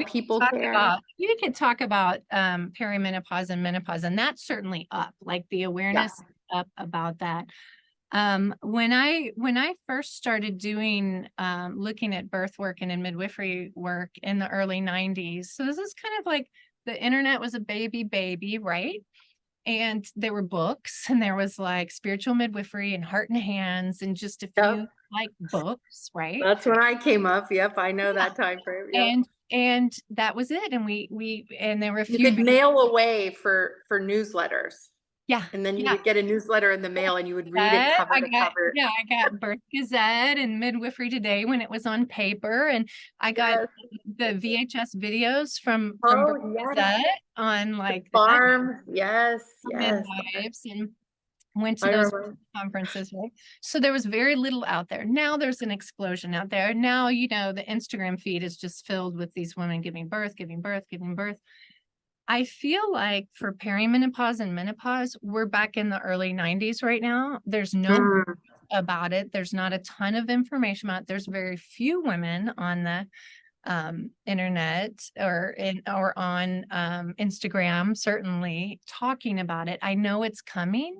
S3: people care?
S2: You could talk about perimenopause and menopause, and that's certainly up. Like the awareness is up about that. When I first started doing looking at birth work and in midwifery work in the early 90s, so this is kind of like the internet was a baby, right? And there were books, and there was like Spiritual Midwifery and Heart and Hands, and just a few like books, right?
S3: That's when I came up. Yep, I know that time frame. Yep.
S2: And that was it. And and there were a few.
S3: You could mail away for newsletters.
S2: Yeah.
S3: And then you would get a newsletter in the mail, and you would read it cover to cover.
S2: Yeah, I got Birth Gazette and Midwifery Today when it was on paper. And I got the VHS videos from Birth Gazette on like
S3: the farm. Yes.
S2: Midwives, and went to those conferences. Right? So there was very little out there. Now there's an explosion out there. Now, the Instagram feed is just filled with these women giving birth. I feel like for perimenopause and menopause, we're back in the early 90s right now. There's no book about it. There's not a ton of information about it. There's very few women on the internet or on Instagram, certainly talking about it. I know it's coming,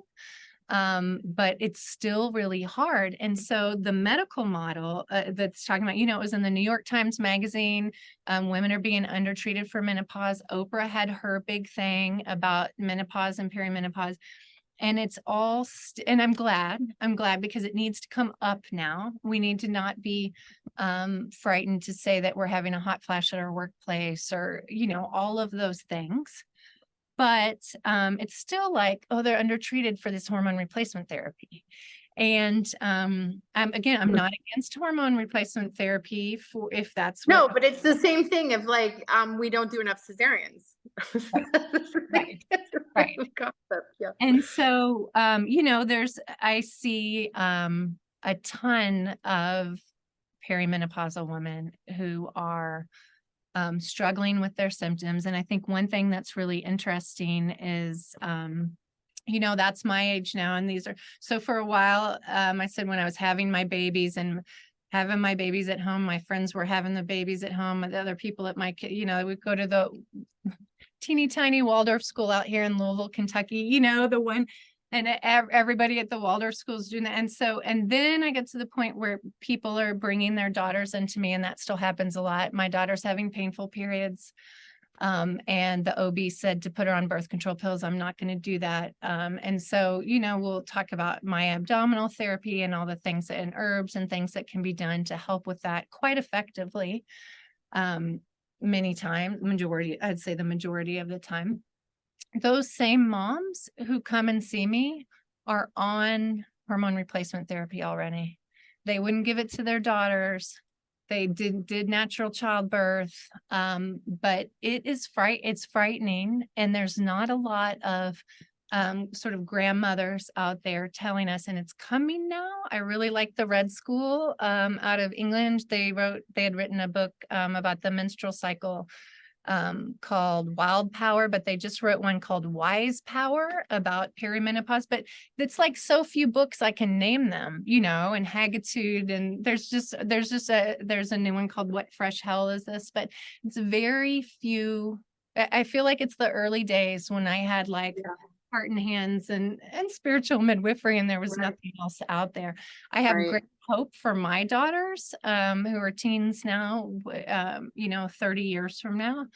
S2: but it's still really hard. And so the medical model that's talking about, it was in the New York Times Magazine, women are being undertreated for menopause. Oprah had her big thing about menopause and perimenopause. And it's all, and I'm glad because it needs to come up now. We need to not be frightened to say that we're having a hot flash at our workplace or, all of those things. But it's still like, oh, they're undertreated for this hormone replacement therapy. And I'm not against hormone replacement therapy if that's
S3: no, but it's the same thing of like, we don't do enough cesareans.
S2: Right.
S3: Concept, yeah.
S2: And so, I see a ton of perimenopausal women who are struggling with their symptoms. And I think one thing that's really interesting is, that's my age now. And so for a while, I said when I was having my babies at home, my friends were having the babies at home with other people at my, we'd go to the teeny tiny Waldorf school out here in Louisville, Kentucky, the one, and everybody at the Waldorf schools doing that. And then I get to the point where people are bringing their daughters into me, and that still happens a lot. My daughter's having painful periods. And the OB said to put her on birth control pills. I'm not going to do that. And so, we'll talk about my abdominal therapy and all the things and herbs and things that can be done to help with that quite effectively. Many times, I'd say the majority of the time, those same moms who come and see me are on hormone replacement therapy already. They wouldn't give it to their daughters. They did natural childbirth, but it's frightening, and there's not a lot of sort of grandmothers out there telling us, and it's coming now. I really like the Red School out of England. They had written a book about the menstrual cycle called Wild Power, but they just wrote one called Wise Power about perimenopause. But it's like so few books I can name them, and Hagitude, and there's a new one called What Fresh Hell Is This? But it's very few. I feel like it's the early days when I had Heart and Hands and spiritual midwifery, and there was nothing else out there. I have great hope for my daughters who are teens now, 30 years from now.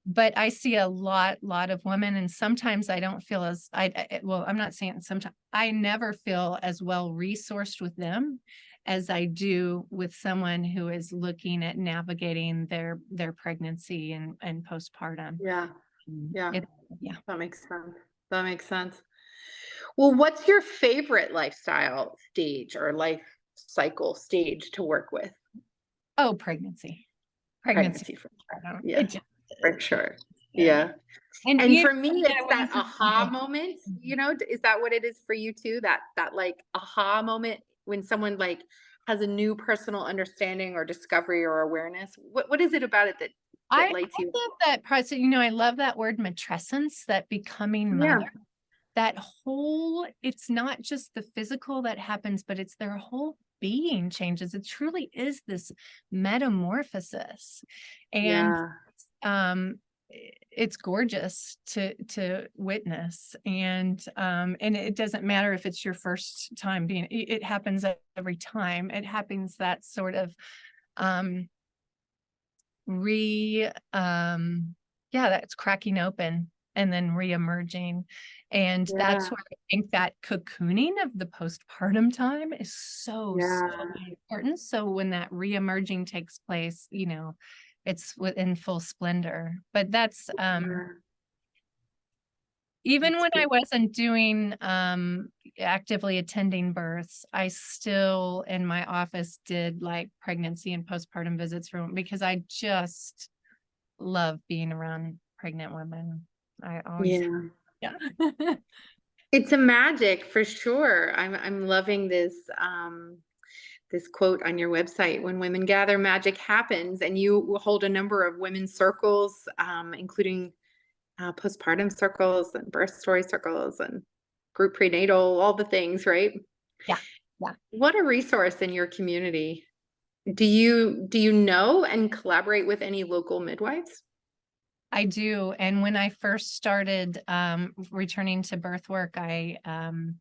S2: But I see a lot of women, and sometimes I don't feel as I'm not saying sometimes, I never feel as well resourced with them as I do with someone who is looking at navigating their pregnancy and postpartum.
S3: Yeah. That makes sense. Well, what's your favorite lifestyle stage or life cycle stage to work with?
S2: Oh, pregnancy
S3: For sure. Yeah. And for me, it's that aha moment, is that what it is for you too? That like aha moment when someone like has a new personal understanding or discovery or awareness? What is it about it that
S2: I love that process. I love that word matrescence, that becoming mother. That whole, it's not just the physical that happens, but it's their whole being changes. It truly is this metamorphosis. And it's gorgeous to witness. And it doesn't matter if it's your first time it happens every time. It happens that sort of that's cracking open and then re-emerging. And that's where I think that cocooning of the postpartum time is so important. So when that re-emerging takes place, it's in full splendor. But that's even when I wasn't doing actively attending births, I still in my office did like pregnancy and postpartum visits because I just love being around pregnant women. I always
S3: It's a magic for sure. I'm loving this this quote on your website: when women gather, magic happens. And you hold a number of women's circles, including postpartum circles and birth story circles and group prenatal, all the things, right?
S2: Yeah.
S3: What a resource in your community. Do you know and collaborate with any local midwives?
S2: I do. And when I first started returning to birth work, I'm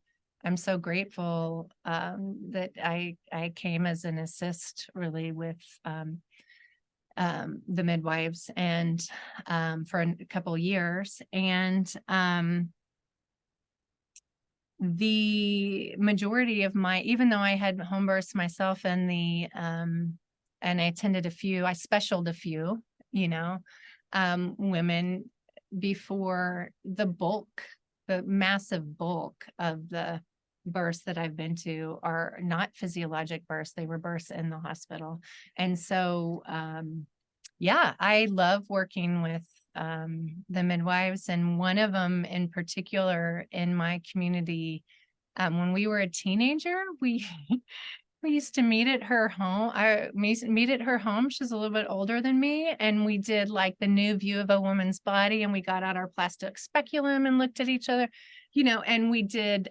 S2: so grateful that I came as an assist really with the midwives and for a couple years. And the majority of even though I had home births myself and and I attended a few, I specialed a few, women before the massive bulk of the births that I've been to are not physiologic births. They were births in the hospital. And so, yeah, I love working with the midwives, and one of them in particular in my community, when we were a teenager, we we used to meet at her home. I meet at her home. She's a little bit older than me, and we did like the new view of a woman's body, and we got out our plastic speculum and looked at each other, and we did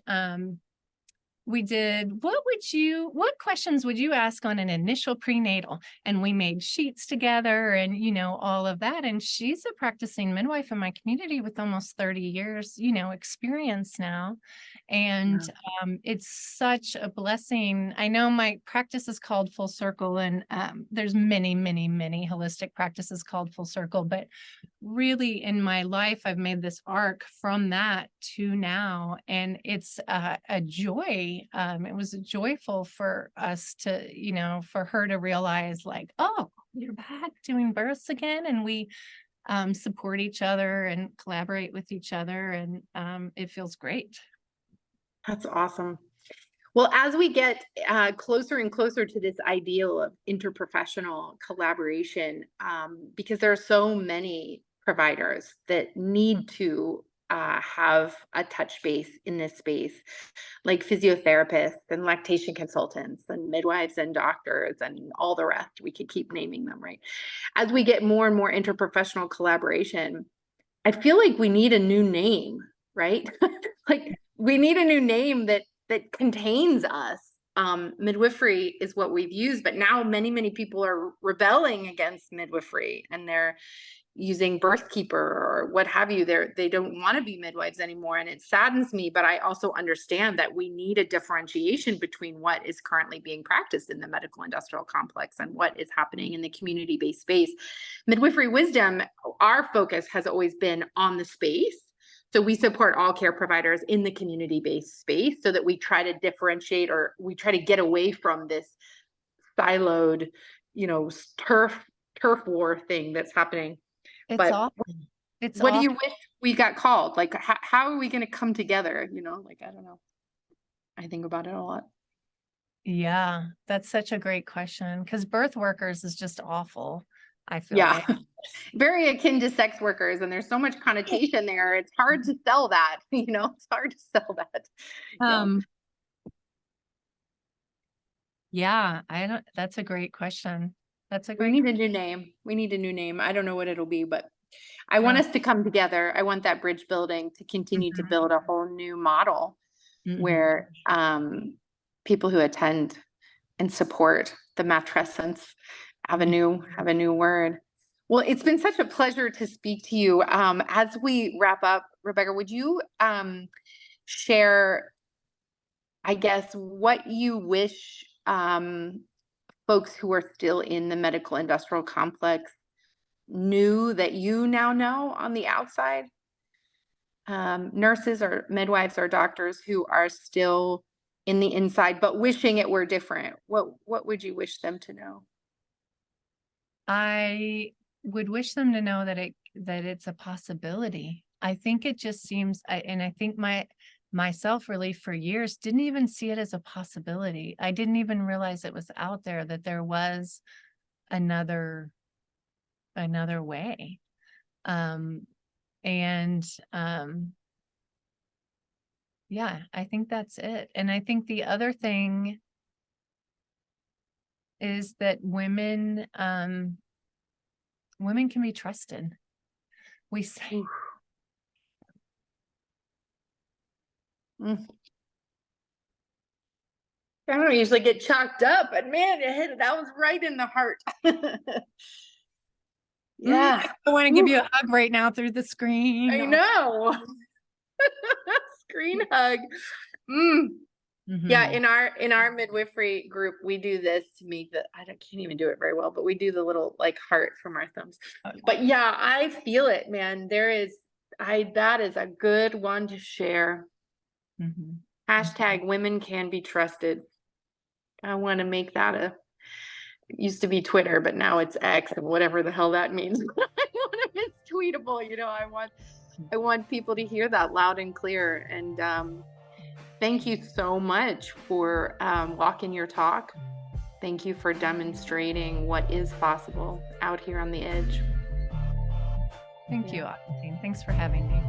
S2: what questions would you ask on an initial prenatal? And we made sheets together and, all of that. And she's a practicing midwife in my community with almost 30 years, experience now. And it's such a blessing. I know my practice is called Full Circle, and there's many, many, many holistic practices called Full Circle, but really in my life, I've made this arc from that to now, and it's a joy. It was joyful for us to, for her to realize like, oh, you're back doing births again. And we support each other and collaborate with each other. And it feels great.
S3: That's awesome. Well, as we get closer and closer to this ideal of interprofessional collaboration, because there are so many providers that need to have a touch base in this space, like physiotherapists and lactation consultants and midwives and doctors and all the rest. We could keep naming them, right? As we get more and more interprofessional collaboration, I feel like we need a new name, right? Like we need a new name that contains us. Midwifery is what we've used, but now many people are rebelling against midwifery, and they're using birthkeeper or what have you. They don't want to be midwives anymore, and it saddens me. But I also understand that we need a differentiation between what is currently being practiced in the medical industrial complex and what is happening in the community-based space. Midwifery Wisdom, our focus has always been on the space. So we support all care providers in the community-based space so that we try to differentiate, or we try to get away from this siloed, turf war thing that's happening.
S2: It's
S3: But
S2: awesome.
S3: What do you wish we got called? Like, how are we going to come together? I don't know. I think about it a lot.
S2: Yeah, that's such a great question, because birth workers is just awful. I feel
S3: Yeah.
S2: like.
S3: Very akin to sex workers, and there's so much connotation there. It's hard to sell that, it's hard to sell that.
S2: Yeah, that's a great question.
S3: We need a new name. We need a new name. I don't know what it'll be, but I want us to come together. I want that bridge building to continue to build a whole new model where people who attend and support the matrescence have a new word. Well, it's been such a pleasure to speak to you. As we wrap up, Rebecca, would you share, I guess, what you wish folks who are still in the medical industrial complex knew that you now know on the outside? Nurses or midwives or doctors who are still in the inside but wishing it were different. What would you wish them to know?
S2: I would wish them to know that it's a possibility. I think it just seems, and I think myself really for years didn't even see it as a possibility. I didn't even realize it was out there, that there was another way. Yeah, I think that's it. And I think the other thing is that women can be trusted. We say,
S3: I don't usually get chalked up, but man, that was right in the heart. Yeah.
S2: I want to give you a hug right now through the screen.
S3: I know. Screen hug. Yeah, in our midwifery group, we do this to make can't even do it very well, but we do the little like heart from our thumbs. But yeah, I feel it, man. That is a good one to share. Hashtag women can be trusted. I want to make that it used to be Twitter, but now it's X and whatever the hell that means. I want if it's tweetable, I want people to hear that loud and clear. And thank you so much for walking your talk. Thank you for demonstrating what is possible out here on the edge.
S2: Thank you, Augustine. Thanks for having me.